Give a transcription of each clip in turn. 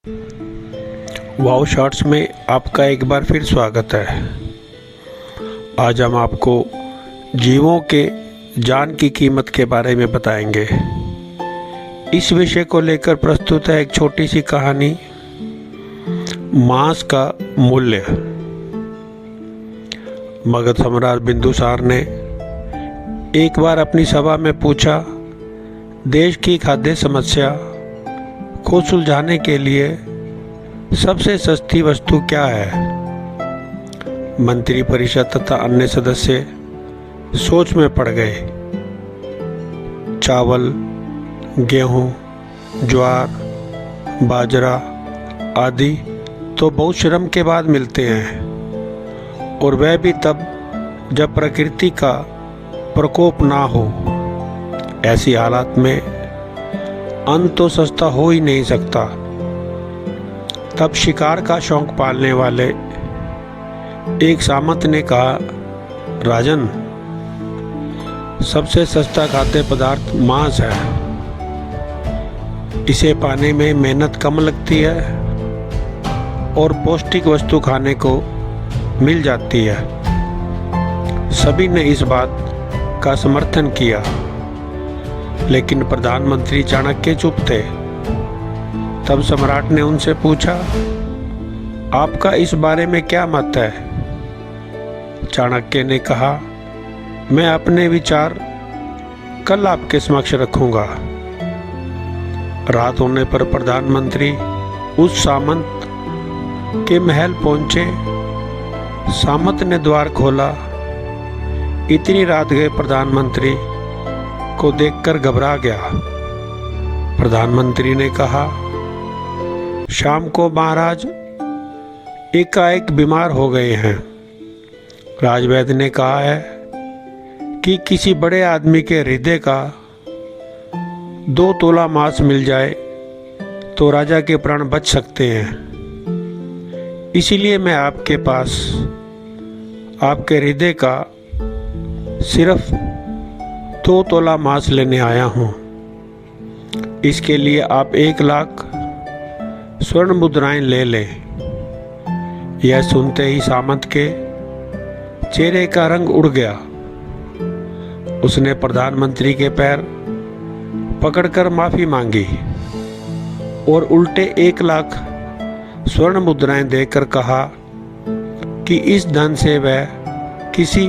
Wow shorts में आपका एक बार फिर स्वागत है। आज हम आपको जीवों के जान की कीमत के बारे में बताएंगे। इस विषय को लेकर प्रस्तुत है एक छोटी सी कहानी, मांस का मूल्य। मगध सम्राट बिंदुसार ने एक बार अपनी सभा में पूछा, देश की खाद्य समस्या को सुलझाने के लिए सबसे सस्ती वस्तु क्या है। मंत्री परिषद तथा अन्य सदस्य सोच में पड़ गए। चावल, गेहूं, ज्वार, बाजरा आदि तो बहुत श्रम के बाद मिलते हैं, और वह भी तब जब प्रकृति का प्रकोप ना हो। ऐसी हालात में अन्न तो सस्ता हो ही नहीं सकता। तब शिकार का शौक पालने वाले एक सामंत ने कहा, राजन, सबसे सस्ता खाद्य पदार्थ मांस है। इसे पाने में मेहनत कम लगती है और पौष्टिक वस्तु खाने को मिल जाती है। सभी ने इस बात का समर्थन किया, लेकिन प्रधानमंत्री चाणक्य चुप थे। तब सम्राट ने उनसे पूछा, आपका इस बारे में क्या मत है। चाणक्य ने कहा, मैं अपने विचार कल आपके समक्ष रखूंगा। रात होने पर प्रधानमंत्री उस सामंत के महल पहुंचे। सामंत ने द्वार खोला। इतनी रात गए प्रधानमंत्री को देखकर घबरा गया। प्रधानमंत्री ने कहा, शाम को महाराज एकाएक बीमार हो गए हैं। राजवैद्य ने कहा है कि किसी बड़े आदमी के हृदय का 2 तोला मांस मिल जाए तो राजा के प्राण बच सकते हैं। इसीलिए मैं आपके पास आपके हृदय का सिर्फ 2 तोला मांस लेने आया हूँ। इसके लिए आप 1 लाख स्वर्ण मुद्राएं ले लें। यह सुनते ही सामंत के चेहरे का रंग उड़ गया। उसने प्रधानमंत्री के पैर पकड़कर माफी मांगी और उल्टे 1 लाख स्वर्ण मुद्राएं देकर कहा कि इस धन से वह किसी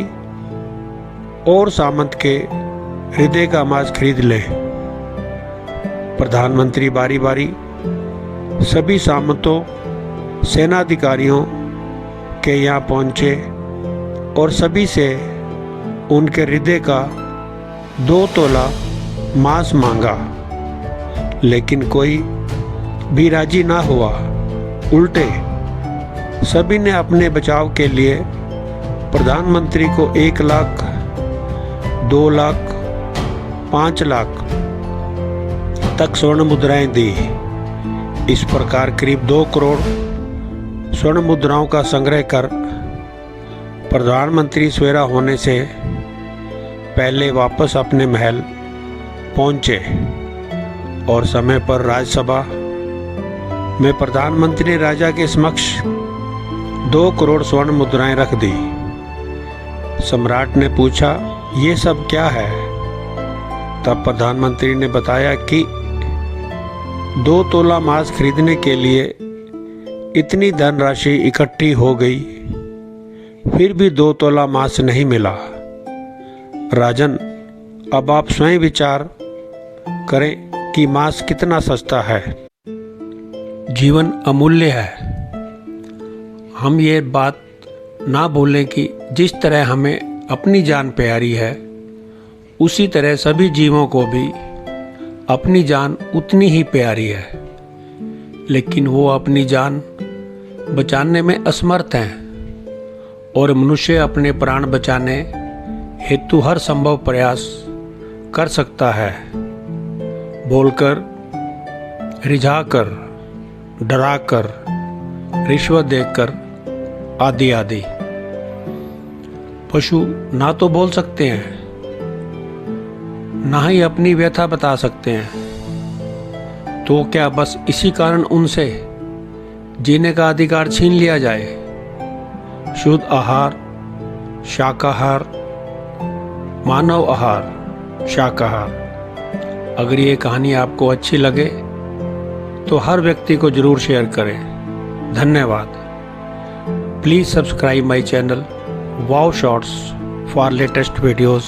और सामंत के हृदय का मांस खरीद ले। प्रधानमंत्री बारी बारी सभी सामंतों, सेनाधिकारियों के यहाँ पहुँचे और सभी से उनके हृदय का 2 तोला मांस मांगा, लेकिन कोई भी राजी ना हुआ। उल्टे सभी ने अपने बचाव के लिए प्रधानमंत्री को 1 लाख, 2 लाख, 5 लाख तक स्वर्ण मुद्राएं दी। इस प्रकार करीब 2 करोड़ स्वर्ण मुद्राओं का संग्रह कर प्रधानमंत्री सवेरा होने से पहले वापस अपने महल पहुंचे और समय पर राज्यसभा में प्रधानमंत्री ने राजा के समक्ष 2 करोड़ स्वर्ण मुद्राएं रख दी। सम्राट ने पूछा, ये सब क्या है। तब प्रधानमंत्री ने बताया कि 2 तोला मांस खरीदने के लिए इतनी धनराशि इकट्ठी हो गई, फिर भी 2 तोला मांस नहीं मिला। राजन, अब आप स्वयं विचार करें कि मांस कितना सस्ता है। जीवन अमूल्य है। हम ये बात ना भूलें कि जिस तरह हमें अपनी जान प्यारी है, उसी तरह सभी जीवों को भी अपनी जान उतनी ही प्यारी है, लेकिन वो अपनी जान बचाने में असमर्थ हैं और मनुष्य अपने प्राण बचाने हेतु हर संभव प्रयास कर सकता है। बोलकर, रिझाकर, डराकर, रिश्वत देकर आदि आदि। पशु ना तो बोल सकते हैं, ना ही अपनी व्यथा बता सकते हैं, तो क्या बस इसी कारण उनसे जीने का अधिकार छीन लिया जाए। शुद्ध आहार, शाकाहार, मानव आहार, शाकाहार। अगर ये कहानी आपको अच्छी लगे तो हर व्यक्ति को जरूर शेयर करें। धन्यवाद। Please subscribe my channel wow shorts for latest videos.